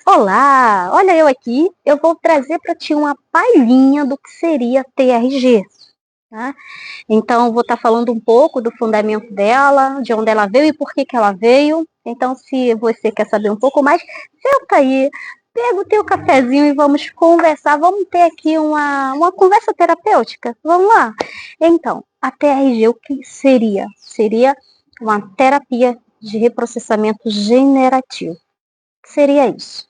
Olá, olha eu aqui, eu vou trazer para ti uma palhinha do que seria TRG, tá? Então, eu vou estar falando um pouco do fundamento dela, de onde ela veio e por que que ela veio. Então, se você quer saber um pouco mais, senta aí, pega o teu cafezinho e vamos conversar, vamos ter aqui uma conversa terapêutica, vamos lá? Então, a TRG, o que seria? Seria uma terapia de reprocessamento generativo. O que seria isso?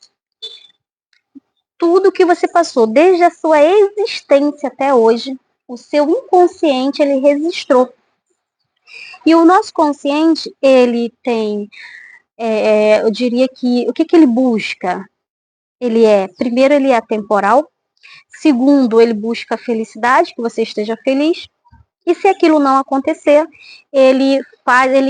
Tudo que você passou, desde a sua existência até hoje, o seu inconsciente, ele registrou. E o nosso consciente, ele tem, eu diria que, o que que ele busca? Primeiro, ele é atemporal. Segundo, ele busca a felicidade, que você esteja feliz. E se aquilo não acontecer, ele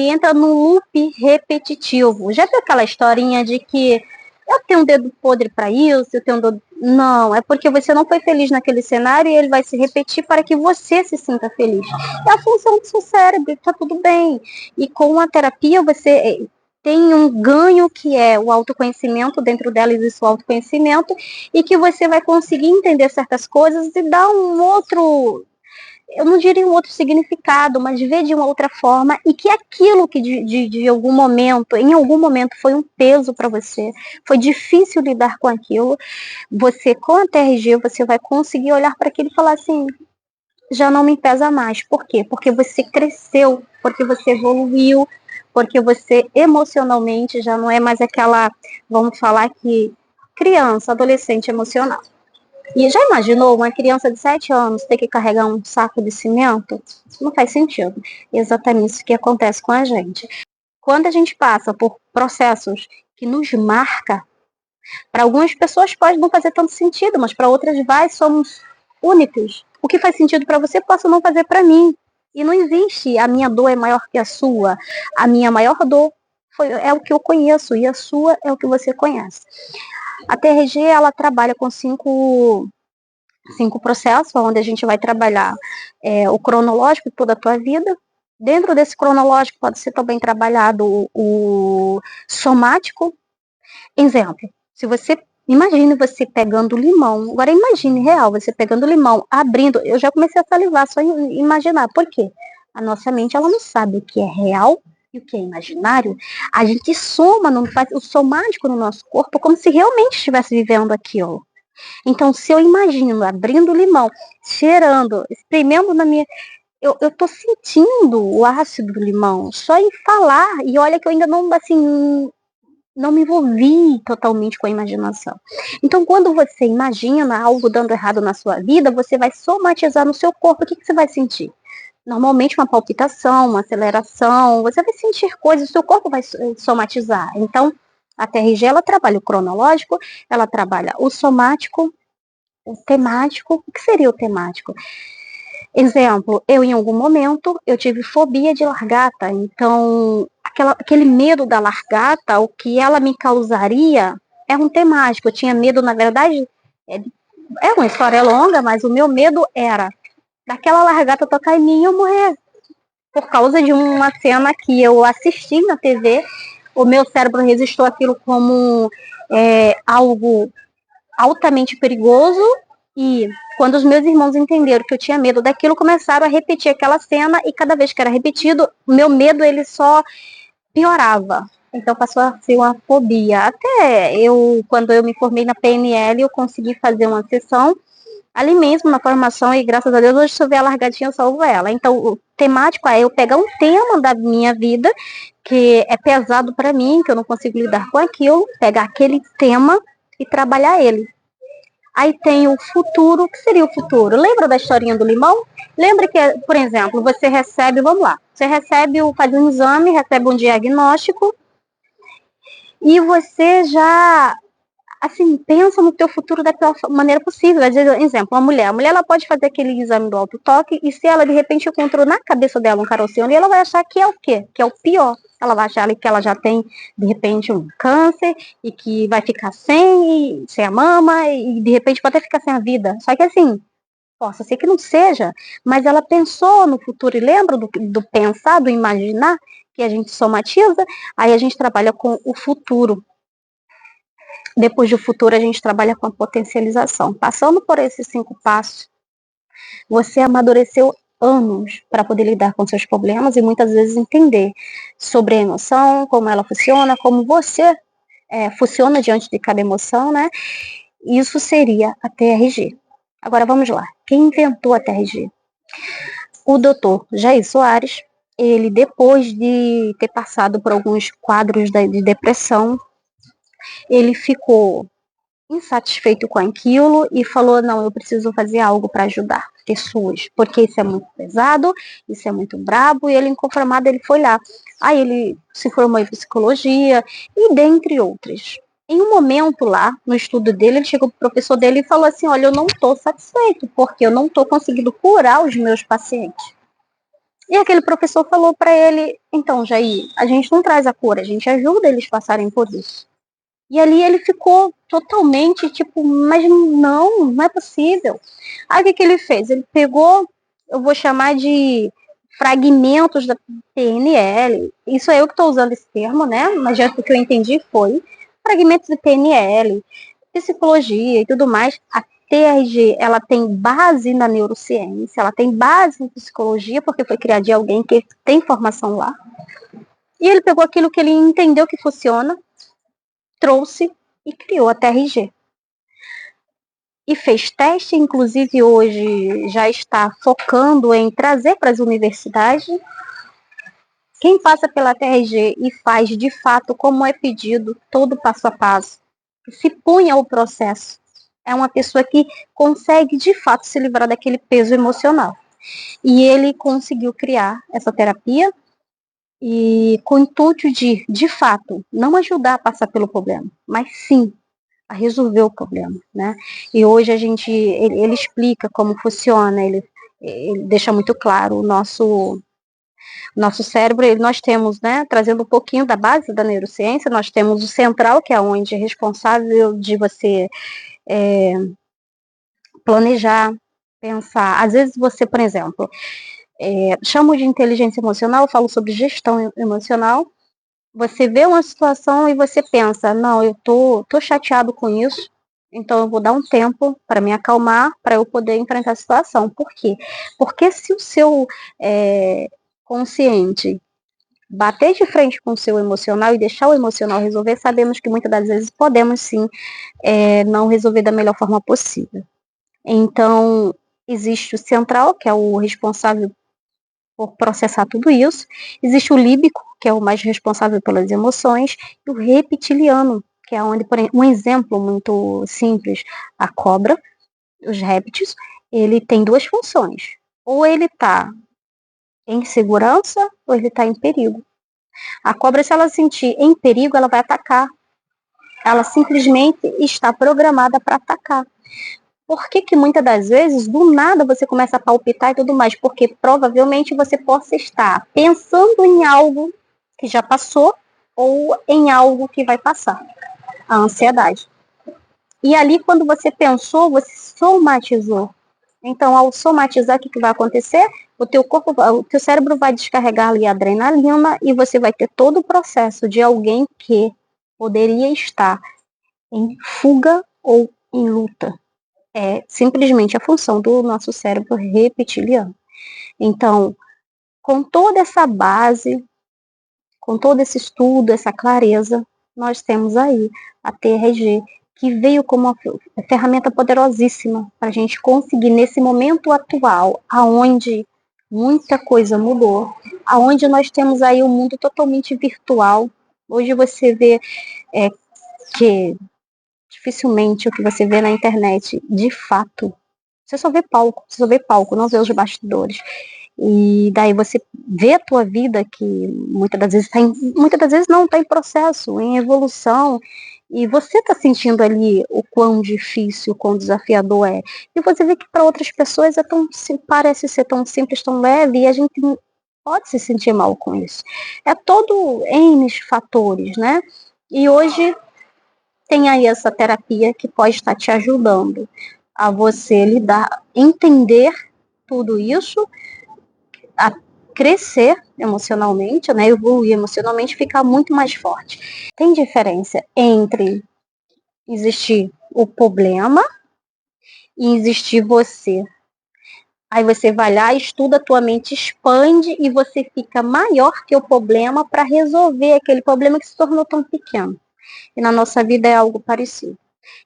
entra num loop repetitivo. Já viu aquela historinha de que eu tenho um dedo podre para isso, eu tenho um dedo... Não, é porque você não foi feliz naquele cenário e ele vai se repetir para que você se sinta feliz. É a função do seu cérebro, está tudo bem. E com a terapia você tem um ganho que é o autoconhecimento, dentro dela existe o autoconhecimento, e que você vai conseguir entender certas coisas e dar um outro, eu não diria um outro significado, mas ver de uma outra forma, e que aquilo que de algum momento, em algum momento foi um peso para você, foi difícil lidar com aquilo, você com a TRG, você vai conseguir olhar para aquilo e falar assim, já não me pesa mais. Por quê? Porque você cresceu, porque você evoluiu, porque você emocionalmente já não é mais aquela, vamos falar que, criança, adolescente emocional. E já imaginou uma criança de 7 anos ter que carregar um saco de cimento? Não faz sentido. Exatamente isso que acontece com a gente. Quando a gente passa por processos que nos marca, para algumas pessoas pode não fazer tanto sentido, mas para outras vai, somos únicos. O que faz sentido para você, posso não fazer para mim. E não existe a minha dor é maior que a sua. A minha maior dor é o que eu conheço e a sua é o que você conhece. A TRG, ela trabalha com cinco processos, onde a gente vai trabalhar o cronológico de toda a tua vida. Dentro desse cronológico pode ser também trabalhado o somático. Exemplo, se você imagine você pegando limão, agora imagine real, você pegando limão, abrindo, eu já comecei a salivar só em imaginar, por quê? A nossa mente, ela não sabe o que é real e o que é imaginário, a gente soma, faz o somático no nosso corpo como se realmente estivesse vivendo aquilo. Então, se eu imagino abrindo o limão, cheirando, espremendo na minha. Eu tô sentindo o ácido do limão só em falar. E olha que eu ainda não, assim, não me envolvi totalmente com a imaginação. Então, quando você imagina algo dando errado na sua vida, você vai somatizar no seu corpo. O que, que você vai sentir? Normalmente uma palpitação, uma aceleração, você vai sentir coisas, o seu corpo vai somatizar. Então, a TRG, ela trabalha o cronológico, ela trabalha o somático, o temático. O que seria o temático? Exemplo, eu em algum momento eu tive fobia de largata, então aquele medo da largata, o que ela me causaria é um temático. Eu tinha medo, na verdade, é uma história longa, mas o meu medo era daquela largata tocar em mim e eu morrer. Por causa de uma cena que eu assisti na TV, o meu cérebro registrou aquilo como algo altamente perigoso, e quando os meus irmãos entenderam que eu tinha medo daquilo, começaram a repetir aquela cena, e cada vez que era repetido, o meu medo ele só piorava. Então passou a ser uma fobia. Até quando eu me formei na PNL, eu consegui fazer uma sessão ali mesmo na formação, e graças a Deus hoje se eu ver a largadinha eu salvo ela. Então o temático é eu pegar um tema da minha vida que é pesado para mim, que eu não consigo lidar com aquilo, pegar aquele tema e trabalhar ele. Aí tem o futuro. O que seria o futuro? Lembra da historinha do limão? Lembra que, por exemplo, você recebe, vamos lá, você faz um exame, recebe um diagnóstico, e você já, assim, pensa no teu futuro da pior maneira possível. Exemplo, a mulher ela pode fazer aquele exame do autotoque, e se ela de repente encontrou na cabeça dela um carocinho ali, ela vai achar que é o quê? Que é o pior. Ela vai achar que ela já tem, de repente, um câncer, e que vai ficar sem a mama, e de repente pode até ficar sem a vida. Só que assim, possa ser que não seja, mas ela pensou no futuro, e lembra do pensar, do imaginar, que a gente somatiza, aí a gente trabalha com o futuro. Depois do futuro, a gente trabalha com a potencialização. Passando por esses 5 passos, você amadureceu anos para poder lidar com seus problemas e muitas vezes entender sobre a emoção, como ela funciona, como você funciona diante de cada emoção, né? Isso seria a TRG. Agora vamos lá. Quem inventou a TRG? O doutor Jair Soares. Ele, depois de ter passado por alguns quadros de depressão, ele ficou insatisfeito com aquilo e falou: não, eu preciso fazer algo para ajudar pessoas, porque isso é muito pesado, isso é muito brabo. E ele, inconformado, ele foi lá. Aí ele se formou em psicologia e dentre outras. Em um momento lá, no estudo dele, ele chegou pro professor dele e falou assim: olha, eu não estou satisfeito, porque eu não estou conseguindo curar os meus pacientes. E aquele professor falou para ele: então, Jair, a gente não traz a cura, a gente ajuda eles passarem por isso. E ali ele ficou totalmente tipo, mas não é possível. Aí o que ele fez? Ele pegou, eu vou chamar de fragmentos da PNL. Isso é eu que estou usando esse termo, né? Mas já o que eu entendi foi fragmentos de PNL, psicologia e tudo mais. A TRG, ela tem base na neurociência, ela tem base em psicologia, porque foi criada de alguém que tem formação lá. E ele pegou aquilo que ele entendeu que funciona, trouxe e criou a TRG. E fez teste, inclusive hoje já está focando em trazer para as universidades. Quem passa pela TRG e faz de fato como é pedido, todo passo a passo, se põe ao processo, é uma pessoa que consegue de fato se livrar daquele peso emocional. E ele conseguiu criar essa terapia e com o intuito de fato, não ajudar a passar pelo problema, mas sim a resolver o problema, né? E hoje ele explica como funciona, ele deixa muito claro o nosso cérebro. Nós temos, né, trazendo um pouquinho da base da neurociência, nós temos o central, que é onde é responsável de você planejar, pensar. Às vezes você, por exemplo, chamo de inteligência emocional, eu falo sobre gestão emocional. Você vê uma situação e você pensa: não, eu tô chateado com isso, então eu vou dar um tempo para me acalmar, para eu poder enfrentar a situação. Por quê? Porque se o seu consciente bater de frente com o seu emocional e deixar o emocional resolver, sabemos que muitas das vezes podemos sim não resolver da melhor forma possível. Então, existe o central, que é o responsável por processar tudo isso. Existe o líbico, que é o mais responsável pelas emoções, e o reptiliano, que é onde, por exemplo, um exemplo muito simples, a cobra, os répteis, ele tem 2 funções. Ou ele está em segurança, ou ele está em perigo. A cobra, se ela se sentir em perigo, ela vai atacar. Ela simplesmente está programada para atacar. Por que muitas das vezes, do nada, você começa a palpitar e tudo mais? Porque provavelmente você possa estar pensando em algo que já passou ou em algo que vai passar. A ansiedade. E ali, quando você pensou, você somatizou. Então, ao somatizar, o que vai acontecer? O teu cérebro vai descarregar ali a adrenalina e você vai ter todo o processo de alguém que poderia estar em fuga ou em luta. É simplesmente a função do nosso cérebro reptiliano. Então, com toda essa base, com todo esse estudo, essa clareza, nós temos aí a TRG, que veio como uma ferramenta poderosíssima para a gente conseguir, nesse momento atual, aonde muita coisa mudou, aonde nós temos aí um mundo totalmente virtual. Hoje você vê que dificilmente o que você vê na internet, de fato, você só vê palco, não vê os bastidores. E daí você vê a tua vida que muitas das vezes não está em processo, em evolução, e você está sentindo ali o quão difícil, o quão desafiador é. E você vê que para outras pessoas parece ser tão simples, tão leve, e a gente pode se sentir mal com isso. É todo N fatores, né? E hoje tem aí essa terapia que pode estar te ajudando a você lidar, entender tudo isso, a crescer emocionalmente, né, evoluir emocionalmente, ficar muito mais forte. Tem diferença entre existir o problema e existir você. Aí você vai lá, estuda, a tua mente expande e você fica maior que o problema para resolver aquele problema que se tornou tão pequeno. E na nossa vida é algo parecido.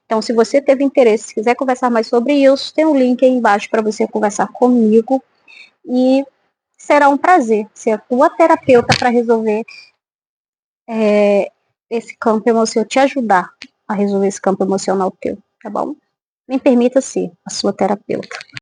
Então, se você teve interesse, se quiser conversar mais sobre isso, tem um link aí embaixo para você conversar comigo. E será um prazer ser a tua terapeuta para resolver esse campo emocional, te ajudar a resolver esse campo emocional teu, tá bom? Me permita ser a sua terapeuta.